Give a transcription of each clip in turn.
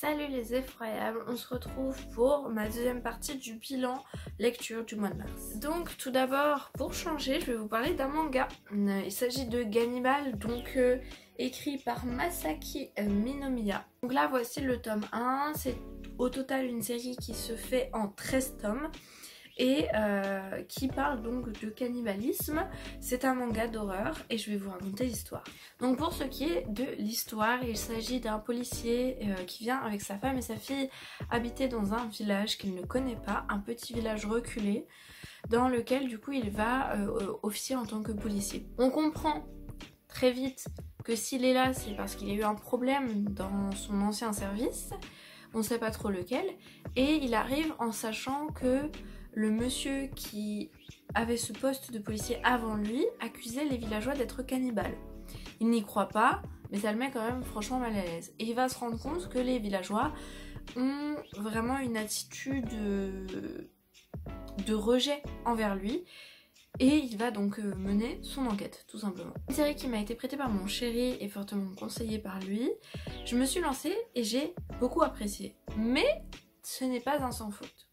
Salut les effroyables, on se retrouve pour ma deuxième partie du bilan lecture du mois de mars. Donc tout d'abord, pour changer, je vais vous parler d'un manga. Il s'agit de Gannibal, donc écrit par Masaki Minomiya. Donc là voici le tome 1, c'est au total une série qui se fait en 13 tomes. Et qui parle donc de cannibalisme. C'est un manga d'horreur et je vais vous raconter l'histoire. Donc pour ce qui est de l'histoire, il s'agit d'un policier qui vient avec sa femme et sa fille habiter dans un village qu'il ne connaît pas, un petit village reculé dans lequel du coup il va officier en tant que policier. On comprend très vite que s'il est là, c'est parce qu'il a eu un problème dans son ancien service, on ne sait pas trop lequel, et il arrive en sachant que le monsieur qui avait ce poste de policier avant lui accusait les villageois d'être cannibales. Il n'y croit pas, mais ça le met quand même franchement mal à l'aise. Et il va se rendre compte que les villageois ont vraiment une attitude de rejet envers lui. Et il va donc mener son enquête, tout simplement. Une série qui m'a été prêtée par mon chéri et fortement conseillée par lui. Je me suis lancée et j'ai beaucoup apprécié. Mais ce n'est pas un sans faute.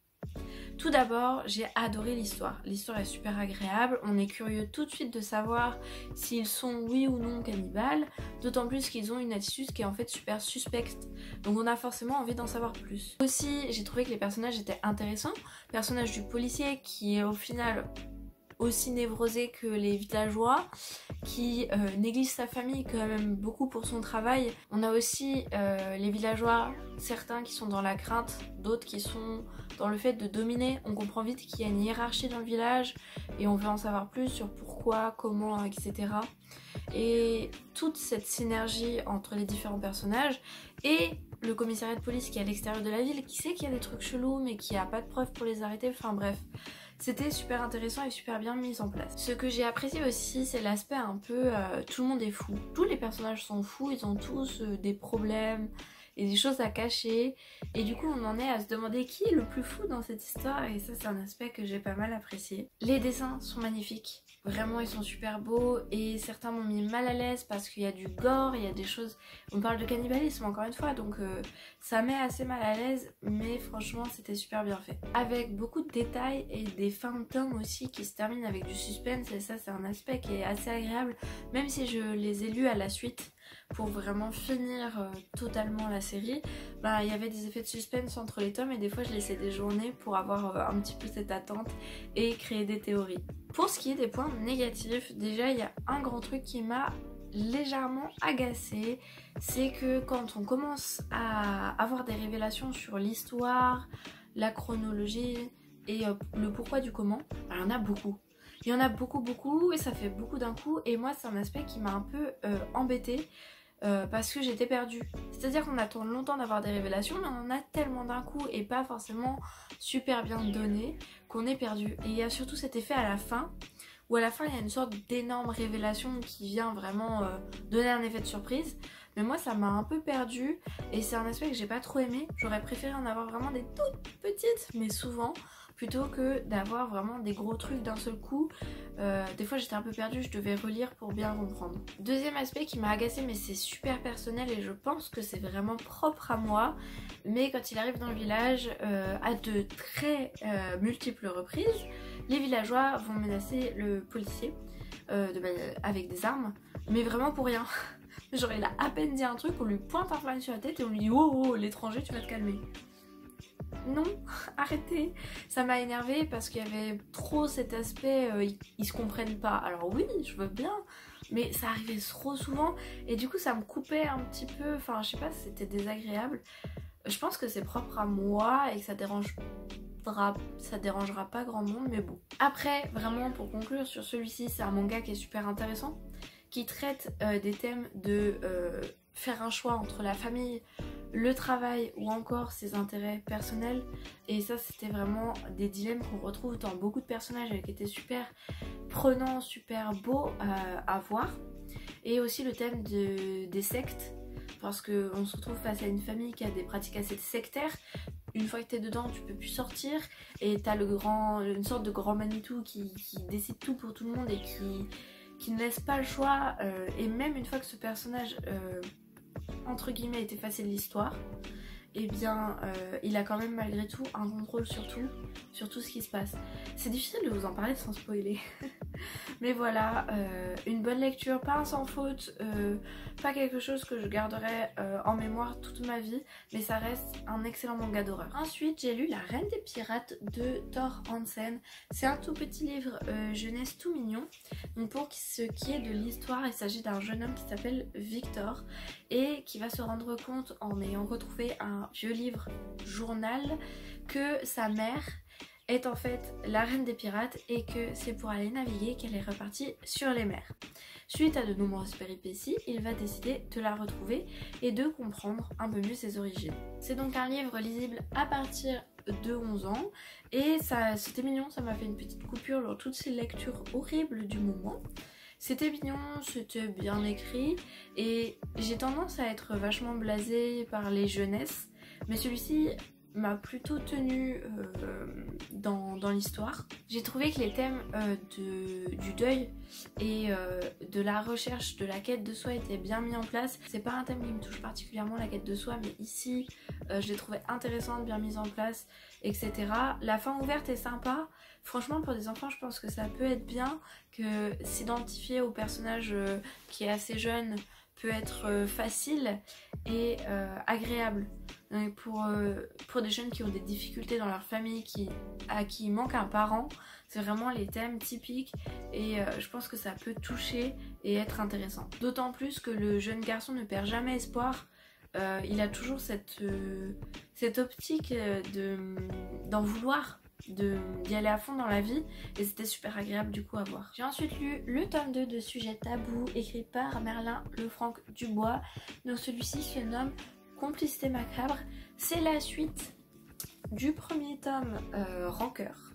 Tout d'abord, j'ai adoré l'histoire. L'histoire est super agréable, on est curieux tout de suite de savoir s'ils sont oui ou non cannibales, d'autant plus qu'ils ont une attitude qui est en fait super suspecte. Donc on a forcément envie d'en savoir plus. Aussi, j'ai trouvé que les personnages étaient intéressants. Le personnage du policier qui est au final aussi névrosé que les villageois, qui néglige sa famille quand même beaucoup pour son travail. On a aussi les villageois, certains qui sont dans la crainte, d'autres qui sont dans le fait de dominer. On comprend vite qu'il y a une hiérarchie dans le village et on veut en savoir plus sur pourquoi, comment, etc. Et toute cette synergie entre les différents personnages et le commissariat de police qui est à l'extérieur de la ville, qui sait qu'il y a des trucs chelous mais qui a pas de preuves pour les arrêter, enfin bref. C'était super intéressant et super bien mis en place. Ce que j'ai apprécié aussi, c'est l'aspect un peu tout le monde est fou. Tous les personnages sont fous, ils ont tous des problèmes et des choses à cacher. Et du coup on en est à se demander qui est le plus fou dans cette histoire, et ça c'est un aspect que j'ai pas mal apprécié. Les dessins sont magnifiques. Vraiment ils sont super beaux et certains m'ont mis mal à l'aise parce qu'il y a du gore, il y a des choses... On parle de cannibalisme encore une fois, donc ça met assez mal à l'aise, mais franchement c'était super bien fait. Avec beaucoup de détails et des fins de tome aussi qui se terminent avec du suspense, et ça c'est un aspect qui est assez agréable, même si je les ai lus à la suite pour vraiment finir totalement la série. Bah, il y avait des effets de suspense entre les tomes et des fois je laissais des journées pour avoir un petit peu cette attente et créer des théories. Pour ce qui est des points négatifs, déjà il y a un grand truc qui m'a légèrement agacée, c'est que quand on commence à avoir des révélations sur l'histoire, la chronologie et le pourquoi du comment, bah, il y en a beaucoup. Il y en a beaucoup et ça fait beaucoup d'un coup, et moi c'est un aspect qui m'a un peu embêtée parce que j'étais perdue. C'est-à-dire qu'on attend longtemps d'avoir des révélations, mais on en a tellement d'un coup et pas forcément super bien donné qu'on est perdu. Et il y a surtout cet effet à la fin, où à la fin il y a une sorte d'énorme révélation qui vient vraiment donner un effet de surprise. Mais moi ça m'a un peu perdue et c'est un aspect que j'ai pas trop aimé. J'aurais préféré en avoir vraiment des toutes petites, mais souvent, plutôt que d'avoir vraiment des gros trucs d'un seul coup. Des fois j'étais un peu perdue, je devais relire pour bien comprendre. Deuxième aspect qui m'a agacée, mais c'est super personnel et je pense que c'est vraiment propre à moi, mais quand il arrive dans le village, à de très multiples reprises, les villageois vont menacer le policier avec des armes, mais vraiment pour rien. Genre il a à peine dit un truc, on lui pointe un flingue sur la tête et on lui dit oh l'étranger tu vas te calmer. Non, arrêtez. Ça m'a énervée parce qu'il y avait trop cet aspect ils se comprennent pas. Alors oui, je veux bien, mais ça arrivait trop souvent et du coup ça me coupait un petit peu, enfin je sais pas, c'était désagréable. Je pense que c'est propre à moi et que ça dérangera pas grand monde, mais bon. Après, vraiment pour conclure sur celui-ci, c'est un manga qui est super intéressant, qui traite des thèmes de faire un choix entre la famille, le travail ou encore ses intérêts personnels, et ça c'était vraiment des dilemmes qu'on retrouve dans beaucoup de personnages et qui étaient super prenants, super beaux à voir. Et aussi le thème des sectes, parce qu'on se retrouve face à une famille qui a des pratiques assez sectaires. Une fois que t'es dedans tu peux plus sortir et t'as une sorte de grand Manitou qui décide tout pour tout le monde et qui ne laisse pas le choix, et même une fois que ce personnage entre guillemets est effacé de l'histoire, eh bien il a quand même malgré tout un contrôle sur tout ce qui se passe. C'est difficile de vous en parler sans spoiler. Mais voilà, une bonne lecture, pas un sans faute, pas quelque chose que je garderai en mémoire toute ma vie, mais ça reste un excellent manga d'horreur. Ensuite j'ai lu La Reine des Pirates de Thor Hansen. C'est un tout petit livre jeunesse tout mignon. Donc pour ce qui est de l'histoire, il s'agit d'un jeune homme qui s'appelle Victor et qui va se rendre compte en ayant retrouvé un vieux livre journal que sa mère est en fait la reine des pirates et que c'est pour aller naviguer qu'elle est repartie sur les mers. Suite à de nombreuses péripéties, il va décider de la retrouver et de comprendre un peu mieux ses origines. C'est donc un livre lisible à partir de 11 ans et c'était mignon, ça m'a fait une petite coupure dans toutes ces lectures horribles du moment. C'était mignon, c'était bien écrit et j'ai tendance à être vachement blasée par les jeunesses, mais celui-ci m'a plutôt tenue dans l'histoire. J'ai trouvé que les thèmes du deuil et de la recherche de la quête de soi étaient bien mis en place. C'est pas un thème qui me touche particulièrement, la quête de soi, mais ici je l'ai trouvé intéressante, bien mise en place, etc. La fin ouverte est sympa. Franchement pour des enfants je pense que ça peut être bien, que s'identifier au personnage qui est assez jeune peut être facile et agréable. Donc pour des jeunes qui ont des difficultés dans leur famille, à qui il manque un parent, c'est vraiment les thèmes typiques et je pense que ça peut toucher et être intéressant. D'autant plus que le jeune garçon ne perd jamais espoir, il a toujours cette optique d'en vouloir, d'y aller à fond dans la vie et c'était super agréable du coup à voir. J'ai ensuite lu le tome 2 de Sujet tabou écrit par Merlin Lefranc Dubois. Donc celui-ci se nomme Complicité macabre. C'est la suite du premier tome Rancœur.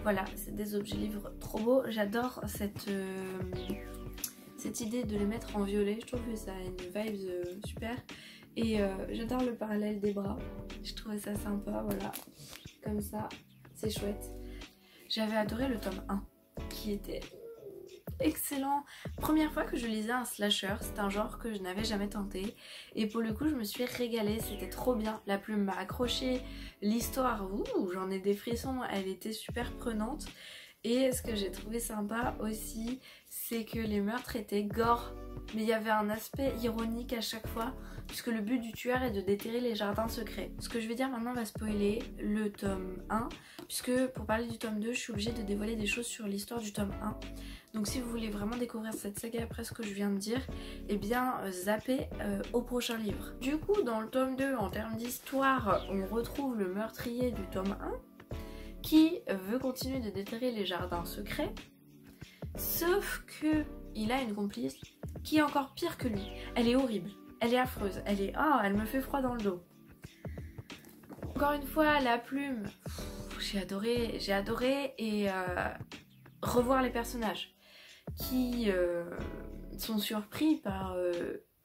Voilà, c'est des objets livres trop beaux. J'adore cette idée de les mettre en violet. Je trouve que ça a une vibe super. Et j'adore le parallèle des bras. Je trouvais ça sympa, voilà. Comme ça. C'est chouette. J'avais adoré le tome 1 qui était excellent. Première fois que je lisais un slasher, c'est un genre que je n'avais jamais tenté et pour le coup je me suis régalée, c'était trop bien. La plume m'a accroché, l'histoire, j'en ai des frissons, elle était super prenante. Et ce que j'ai trouvé sympa aussi, c'est que les meurtres étaient gore, mais il y avait un aspect ironique à chaque fois, puisque le but du tueur est de déterrer les jardins secrets. Ce que je vais dire maintenant va spoiler le tome 1, puisque pour parler du tome 2, je suis obligée de dévoiler des choses sur l'histoire du tome 1. Donc si vous voulez vraiment découvrir cette saga après ce que je viens de dire, eh bien zappez au prochain livre. Du coup, dans le tome 2, en termes d'histoire, on retrouve le meurtrier du tome 1, qui veut continuer de déterrer les jardins secrets, sauf que il a une complice qui est encore pire que lui. Elle est horrible, elle est affreuse, elle me fait froid dans le dos. Encore une fois, la plume, j'ai adoré et revoir les personnages qui sont surpris par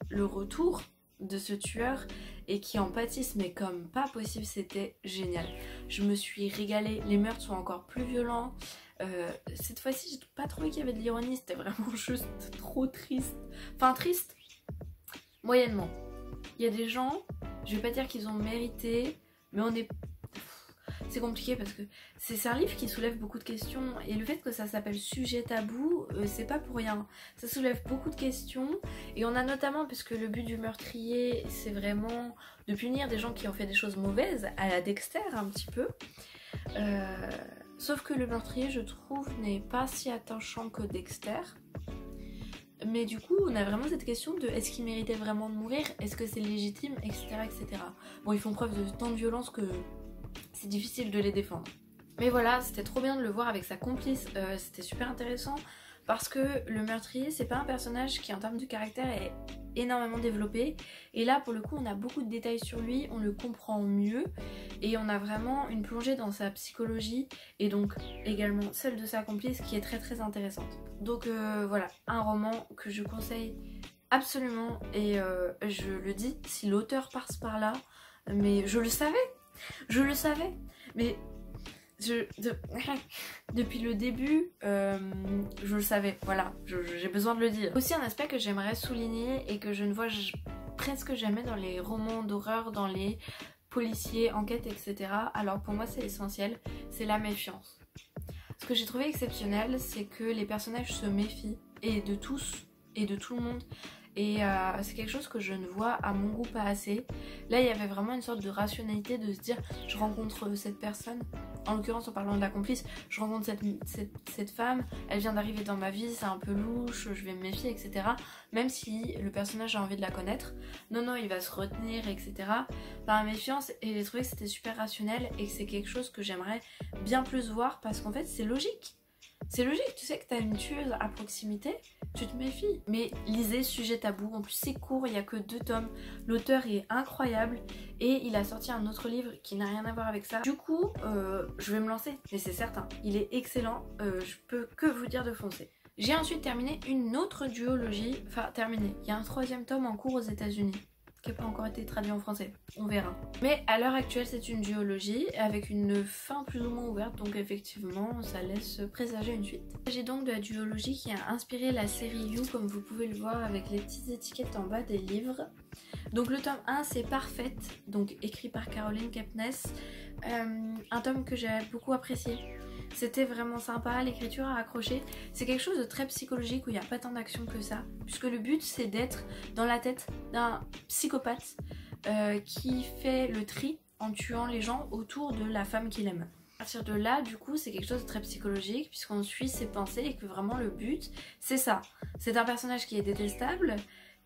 le retour de ce tueur et qui en pâtissent mais comme pas possible, c'était génial. Je me suis régalée, les meurtres sont encore plus violents. Cette fois-ci j'ai pas trouvé qu'il y avait de l'ironie, c'était vraiment juste trop triste. Enfin triste, moyennement. Il y a des gens, je vais pas dire qu'ils ont mérité, mais c'est compliqué parce que c'est un livre qui soulève beaucoup de questions et le fait que ça s'appelle Sujet tabou, c'est pas pour rien. Ça soulève beaucoup de questions et on a notamment, puisque le but du meurtrier c'est vraiment de punir des gens qui ont fait des choses mauvaises, à la Dexter un petit peu. Sauf que le meurtrier je trouve n'est pas si attachant que Dexter. Mais du coup on a vraiment cette question de est-ce qu'il méritait vraiment de mourir, est-ce que c'est légitime, etc., etc. Bon, ils font preuve de tant de violence que c'est difficile de les défendre. Mais voilà, c'était trop bien de le voir avec sa complice, c'était super intéressant parce que le meurtrier c'est pas un personnage qui en termes de caractère est énormément développé et là pour le coup on a beaucoup de détails sur lui, on le comprend mieux et on a vraiment une plongée dans sa psychologie et donc également celle de sa complice qui est très très intéressante. Donc voilà, un roman que je conseille absolument et je le dis, si l'auteur passe par là, mais je le savais, mais depuis le début, je le savais, voilà, j'ai besoin de le dire. Aussi un aspect que j'aimerais souligner et que je ne vois presque jamais dans les romans d'horreur, dans les policier, enquête, etc. Alors pour moi c'est essentiel, c'est la méfiance. Ce que j'ai trouvé exceptionnel, c'est que les personnages se méfient, et de tous, et de tout le monde. Et c'est quelque chose que je ne vois à mon goût pas assez. Là il y avait vraiment une sorte de rationalité de se dire je rencontre cette personne, en l'occurrence en parlant de la complice, je rencontre cette femme, elle vient d'arriver dans ma vie, c'est un peu louche, je vais me méfier, etc. Même si le personnage a envie de la connaître, non il va se retenir, etc. Par méfiance, et j'ai trouvé que c'était super rationnel et que c'est quelque chose que j'aimerais bien plus voir parce qu'en fait c'est logique. C'est logique, tu sais que t'as une tueuse à proximité, tu te méfies. Mais lisez Sujet tabou, en plus c'est court, il n'y a que 2 tomes. L'auteur est incroyable et il a sorti un autre livre qui n'a rien à voir avec ça. Du coup, je vais me lancer, mais c'est certain, il est excellent, je peux que vous dire de foncer. J'ai ensuite terminé une autre duologie, enfin terminé, il y a un 3e tome en cours aux États-Unis qui n'a pas encore été traduit en français, on verra. Mais à l'heure actuelle c'est une duologie avec une fin plus ou moins ouverte, donc effectivement ça laisse présager une suite. J'ai donc de la duologie qui a inspiré la série You, comme vous pouvez le voir avec les petites étiquettes en bas des livres. Donc le tome 1 c'est Parfaite, donc écrit par Caroline Kepnes, un tome que j'ai beaucoup apprécié. C'était vraiment sympa, l'écriture a accroché. C'est quelque chose de très psychologique où il n'y a pas tant d'action que ça. Puisque le but c'est d'être dans la tête d'un psychopathe qui fait le tri en tuant les gens autour de la femme qu'il aime. À partir de là, du coup, c'est quelque chose de très psychologique puisqu'on suit ses pensées et que vraiment le but c'est ça. C'est un personnage qui est détestable,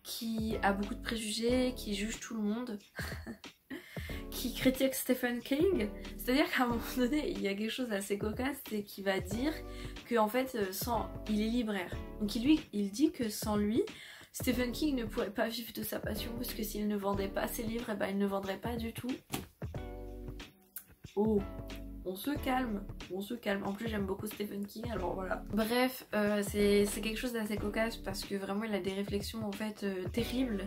qui a beaucoup de préjugés, qui juge tout le monde. Qui critique Stephen King, c'est-à-dire qu'à un moment donné il y a quelque chose d'assez cocasse, c'est qu'il va dire que en fait il est libraire, donc il dit que sans lui Stephen King ne pourrait pas vivre de sa passion parce que s'il ne vendait pas ses livres, eh ben, il ne vendrait pas du tout. Oh, on se calme, on se calme. En plus j'aime beaucoup Stephen King, alors voilà. Bref, c'est quelque chose d'assez cocasse parce que vraiment il a des réflexions en fait terribles.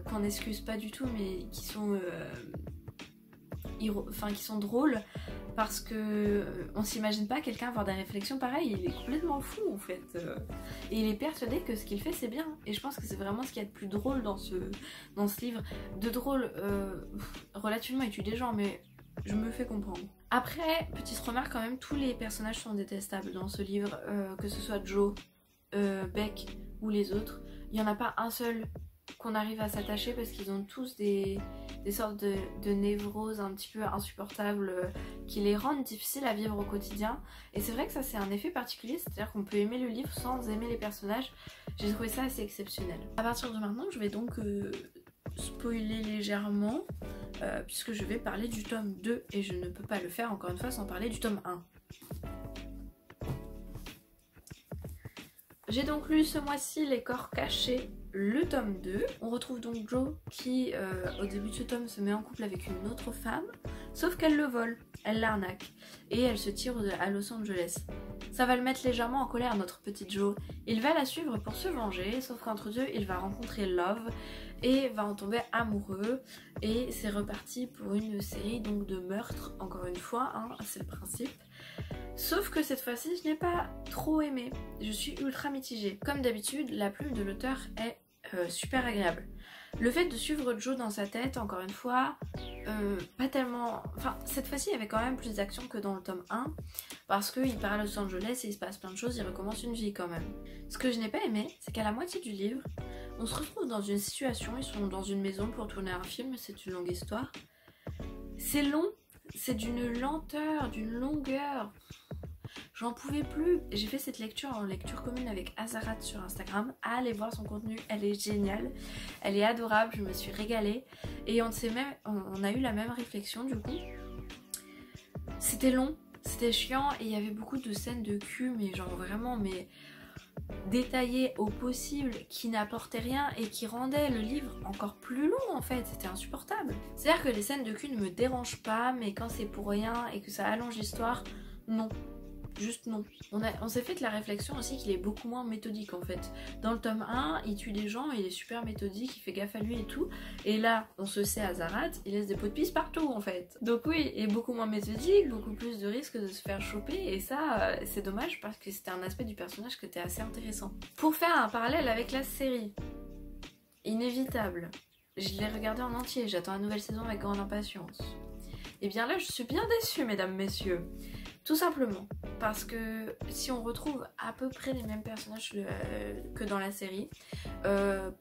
Qu'on n'excuse pas du tout mais qui sont qui sont drôles parce que on s'imagine pas quelqu'un avoir des réflexions pareilles, il est complètement fou en fait et il est persuadé que ce qu'il fait c'est bien, et je pense que c'est vraiment ce qu'il y a de plus drôle dans ce livre, de drôle relativement étudiant, mais je me fais comprendre. Après, petite remarque quand même, tous les personnages sont détestables dans ce livre, que ce soit Joe, Beck ou les autres, il n'y en a pas un seul qu'on arrive à s'attacher parce qu'ils ont tous des sortes de névroses un petit peu insupportables qui les rendent difficiles à vivre au quotidien, et c'est vrai que ça c'est un effet particulier, c'est-à-dire qu'on peut aimer le livre sans aimer les personnages. J'ai trouvé ça assez exceptionnel. À partir de maintenant je vais donc spoiler légèrement puisque je vais parler du tome 2 et je ne peux pas le faire encore une fois sans parler du tome 1. J'ai donc lu ce mois-ci Les Corps Cachés, le tome 2. On retrouve donc Joe qui, au début de ce tome, se met en couple avec une autre femme, sauf qu'elle le vole, elle l'arnaque, et elle se tire à Los Angeles. Ça va le mettre légèrement en colère, notre petit Joe. Il va la suivre pour se venger, sauf qu'entre deux, il va rencontrer Love et va en tomber amoureux, et c'est reparti pour une série donc de meurtres, encore une fois, hein, c'est le principe. Sauf que cette fois-ci, je n'ai pas trop aimé. Je suis ultra mitigée. Comme d'habitude, la plume de l'auteur est super agréable. Le fait de suivre Joe dans sa tête, encore une fois, pas tellement... Enfin, cette fois-ci, il y avait quand même plus d'action que dans le tome 1, parce qu'il part à Los Angeles et il se passe plein de choses, il recommence une vie quand même. Ce que je n'ai pas aimé, c'est qu'à la moitié du livre, on se retrouve dans une situation, ils sont dans une maison pour tourner un film, c'est une longue histoire. C'est long, c'est d'une lenteur, d'une longueur... J'en pouvais plus. J'ai fait cette lecture en lecture commune avec Azarat sur Instagram. Allez voir son contenu, elle est géniale. Elle est adorable, je me suis régalée. Et on a eu la même réflexion du coup. C'était long, c'était chiant et il y avait beaucoup de scènes de cul, mais genre vraiment détaillées au possible, qui n'apportaient rien et qui rendaient le livre encore plus long en fait. C'était insupportable. C'est-à-dire que les scènes de cul ne me dérangent pas, mais quand c'est pour rien et que ça allonge l'histoire, non. Juste non. On s'est fait la réflexion aussi qu'il est beaucoup moins méthodique en fait. Dans le tome 1, il tue des gens, il est super méthodique, il fait gaffe à lui et tout. Et là, on se sait à Azarat, il laisse des pots de pisse partout en fait. Donc oui, il est beaucoup moins méthodique, beaucoup plus de risques de se faire choper. Et ça, c'est dommage parce que c'était un aspect du personnage qui était assez intéressant. Pour faire un parallèle avec la série, inévitable, Je l'ai regardé en entier, j'attends la nouvelle saison avec grande impatience. Et bien là je suis bien déçue mesdames, messieurs. Tout simplement parce que si on retrouve à peu près les mêmes personnages que dans la série,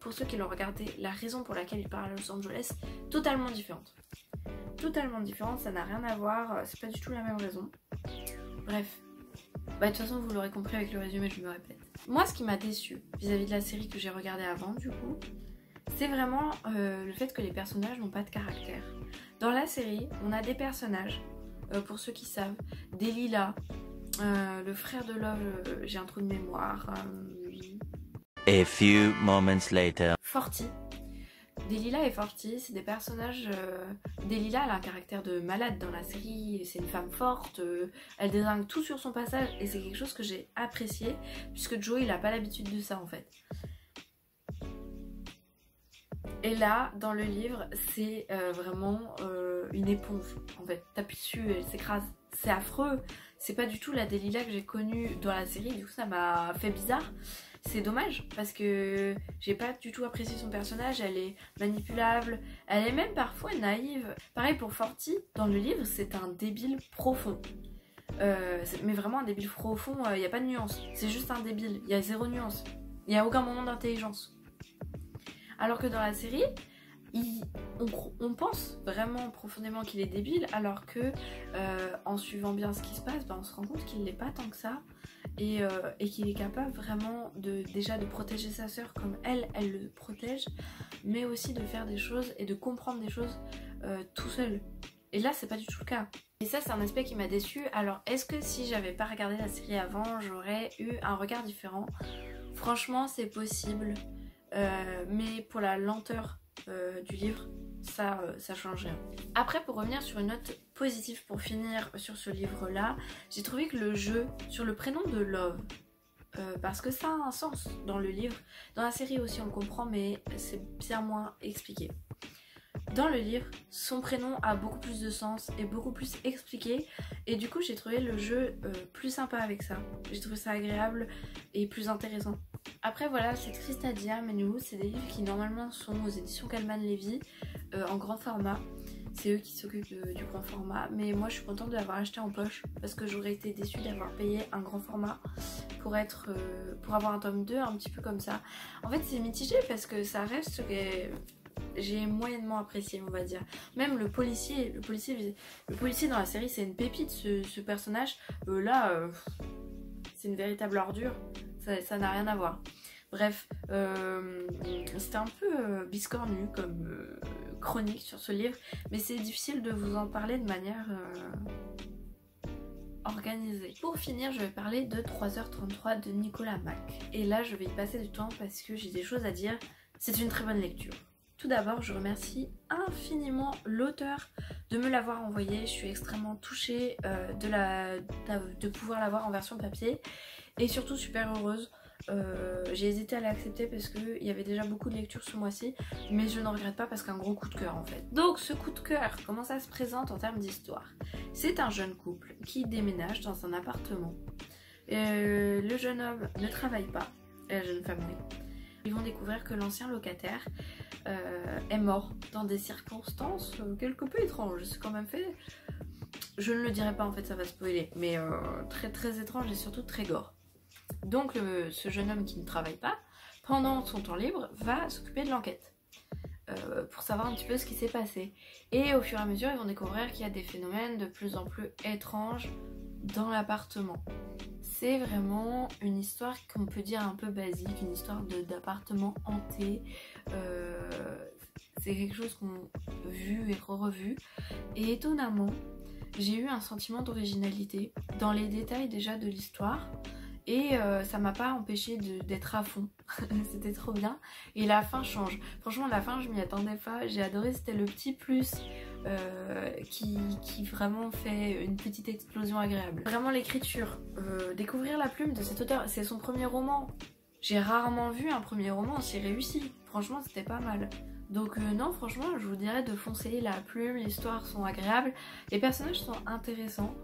pour ceux qui l'ont regardé, la raison pour laquelle ils partent à Los Angeles, totalement différente. Totalement différente, ça n'a rien à voir, c'est pas du tout la même raison. Bref, bah de toute façon vous l'aurez compris avec le résumé, je me répète. Moi ce qui m'a déçue vis-à-vis de la série que j'ai regardée avant du coup, c'est vraiment le fait que les personnages n'ont pas de caractère. Dans la série, on a des personnages, pour ceux qui savent, Delilah, le frère de Love, j'ai un trou de mémoire, A few moments later. Forty. Delilah et Forty, c'est des personnages... Delilah, elle a un caractère de malade dans la série, c'est une femme forte, elle désingue tout sur son passage, et c'est quelque chose que j'ai apprécié, puisque Joe, il a pas l'habitude de ça en fait. Et là, dans le livre, c'est vraiment une éponge, en fait. T'appuies dessus, elle s'écrase. C'est affreux. C'est pas du tout la Delilah que j'ai connue dans la série, du coup ça m'a fait bizarre. C'est dommage, parce que j'ai pas du tout apprécié son personnage, elle est manipulable, elle est même parfois naïve. Pareil pour Forty, dans le livre, c'est un débile profond. Mais vraiment un débile profond, il n'y a pas de nuance. C'est juste un débile, il y a zéro nuance. Il n'y a aucun moment d'intelligence. Alors que dans la série, on pense vraiment profondément qu'il est débile, alors que en suivant bien ce qui se passe, on se rend compte qu'il l'est pas tant que ça, et qu'il est capable vraiment déjà de protéger sa sœur comme elle le protège, mais aussi de faire des choses et de comprendre des choses tout seul. Et là c'est pas du tout le cas. Et ça c'est un aspect qui m'a déçue. Alors est-ce que si j'avais pas regardé la série avant, j'aurais eu un regard différent? Franchement c'est possible. Mais pour la lenteur du livre, ça change rien. Après, pour revenir sur une note positive pour finir sur ce livre là, j'ai trouvé que le jeu sur le prénom de Love, parce que ça a un sens dans le livre, dans la série aussi on le comprend, mais c'est bien moins expliqué. Dans le livre, son prénom a beaucoup plus de sens et beaucoup plus expliqué, et du coup j'ai trouvé le jeu plus sympa avec ça. J'ai trouvé ça agréable et plus intéressant. Après voilà, c'est triste à dire, mais nous c'est des livres qui normalement sont aux éditions Calman Levy en grand format. C'est eux qui s'occupent du grand format, mais moi je suis contente de l'avoir acheté en poche parce que j'aurais été déçue d'avoir payé un grand format pour avoir un tome 2 un petit peu comme ça. En fait c'est mitigé parce que ça reste que j'ai moyennement apprécié, on va dire. Même le policier dans la série c'est une pépite, ce personnage. C'est une véritable ordure, ça n'a rien à voir. Bref, c'était un peu biscornu comme chronique sur ce livre, mais c'est difficile de vous en parler de manière organisée. Pour finir, je vais parler de 3h33 de Nicolas Mack. Et là, je vais y passer du temps parce que j'ai des choses à dire. C'est une très bonne lecture. Tout d'abord, je remercie infiniment l'auteur de me l'avoir envoyé. Je suis extrêmement touchée de pouvoir l'avoir en version papier et surtout super heureuse. J'ai hésité à l'accepter parce qu'il y avait déjà beaucoup de lectures ce mois-ci, mais je ne regrette pas parce qu'un gros coup de cœur en fait. Donc ce coup de cœur, comment ça se présente en termes d'histoire? C'est un jeune couple qui déménage dans un appartement. Le jeune homme ne travaille pas, et la jeune femme oui. Ils vont découvrir que l'ancien locataire est mort dans des circonstances quelque peu étranges. C'est quand même fait... Je ne le dirai pas en fait, ça va spoiler, mais très très étrange et surtout très gore. Donc ce jeune homme qui ne travaille pas, pendant son temps libre, va s'occuper de l'enquête pour savoir un petit peu ce qui s'est passé. Et au fur et à mesure, ils vont découvrir qu'il y a des phénomènes de plus en plus étranges dans l'appartement. C'est vraiment une histoire qu'on peut dire un peu basique, une histoire d'appartement hanté. C'est quelque chose qu'on a vu et revu. Et étonnamment, j'ai eu un sentiment d'originalité dans les détails déjà de l'histoire. Et ça m'a pas empêché d'être à fond. C'était trop bien. Et la fin change. Franchement la fin je m'y attendais pas. J'ai adoré, c'était le petit plus qui vraiment fait une petite explosion agréable. Vraiment l'écriture. Découvrir la plume de cet auteur. C'est son premier roman. J'ai rarement vu un premier roman aussi réussi. Franchement c'était pas mal. Donc non franchement je vous dirais de foncer, la plume, les histoires sont agréables. Les personnages sont intéressants.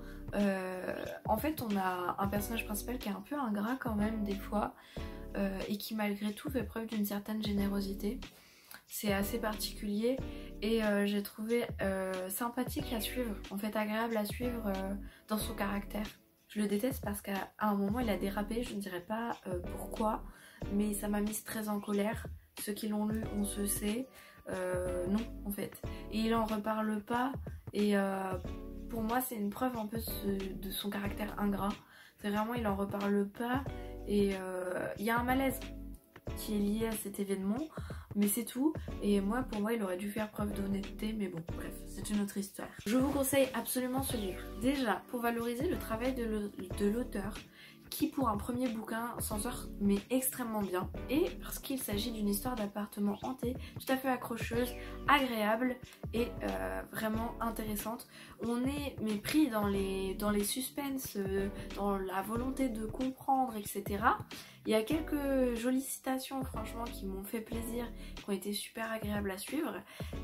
En fait on a un personnage principal qui est un peu ingrat quand même des fois et qui malgré tout fait preuve d'une certaine générosité. c'est assez particulier et j'ai trouvé sympathique à suivre, en fait agréable à suivre dans son caractère. Je le déteste parce qu'à un moment il a dérapé, je ne dirais pas pourquoi, mais ça m'a mise très en colère. Ceux qui l'ont lu, on se sait, non en fait. Et il en reparle pas et pour moi c'est une preuve un peu de son caractère ingrat. C'est vraiment, il en reparle pas et il y a un malaise qui est lié à cet événement, mais c'est tout. Et moi, pour moi, il aurait dû faire preuve d'honnêteté, mais bon, bref, c'est une autre histoire. Je vous conseille absolument ce livre. Déjà, pour valoriser le travail de l'auteur, qui pour un premier bouquin s'en sort mais extrêmement bien, et parce qu'il s'agit d'une histoire d'appartement hanté tout à fait accrocheuse, agréable et vraiment intéressante. On est mais pris dans les suspens, dans la volonté de comprendre, etc. Il y a quelques jolies citations franchement qui m'ont fait plaisir, qui ont été super agréables à suivre,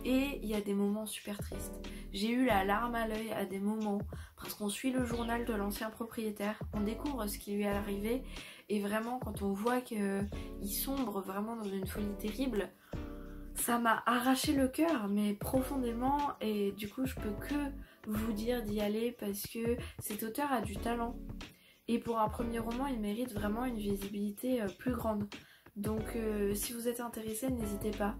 et il y a des moments super tristes. J'ai eu la larme à l'œil à des moments parce qu'on suit le journal de l'ancien propriétaire, on découvre ce qui lui est arrivé et vraiment quand on voit qu'il sombre vraiment dans une folie terrible, ça m'a arraché le cœur mais profondément, et du coup je peux que vous dire d'y aller parce que cet auteur a du talent. Et pour un premier roman, il mérite vraiment une visibilité plus grande. Donc si vous êtes intéressé, n'hésitez pas.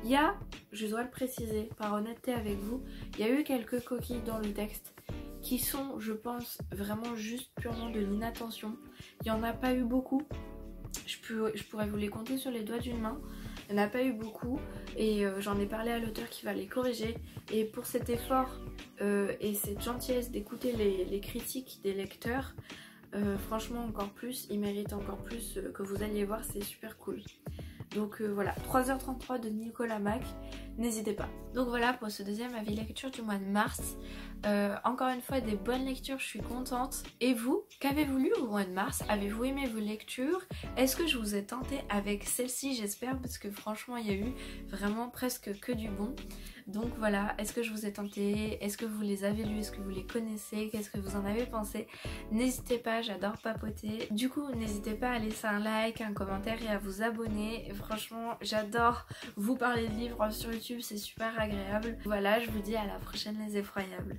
Il y a, je dois le préciser par honnêteté avec vous, il y a eu quelques coquilles dans le texte qui sont, je pense, vraiment juste purement de l'inattention. Il n'y en a pas eu beaucoup. Je pourrais vous les compter sur les doigts d'une main. Il n'y en a pas eu beaucoup et j'en ai parlé à l'auteur qui va les corriger. Et pour cet effort et cette gentillesse d'écouter les critiques des lecteurs, franchement encore plus, il mérite encore plus que vous alliez voir, c'est super cool. Donc voilà, 3h33 de Nicolas Mack, n'hésitez pas. Donc voilà pour ce deuxième avis lecture du mois de mars. Encore une fois des bonnes lectures, je suis contente. Et vous, qu'avez-vous lu au mois de mars? Avez-vous aimé vos lectures? Est-ce que je vous ai tenté avec celle-ci? J'espère, parce que franchement il y a eu vraiment presque que du bon. Donc voilà, est-ce que je vous ai tenté? Est-ce que vous les avez lus? Est-ce que vous les connaissez? Qu'est-ce que vous en avez pensé? N'hésitez pas, j'adore papoter. Du coup, n'hésitez pas à laisser un like, un commentaire et à vous abonner. Franchement, j'adore vous parler de livres sur YouTube, c'est super agréable. Voilà, je vous dis à la prochaine les effroyables.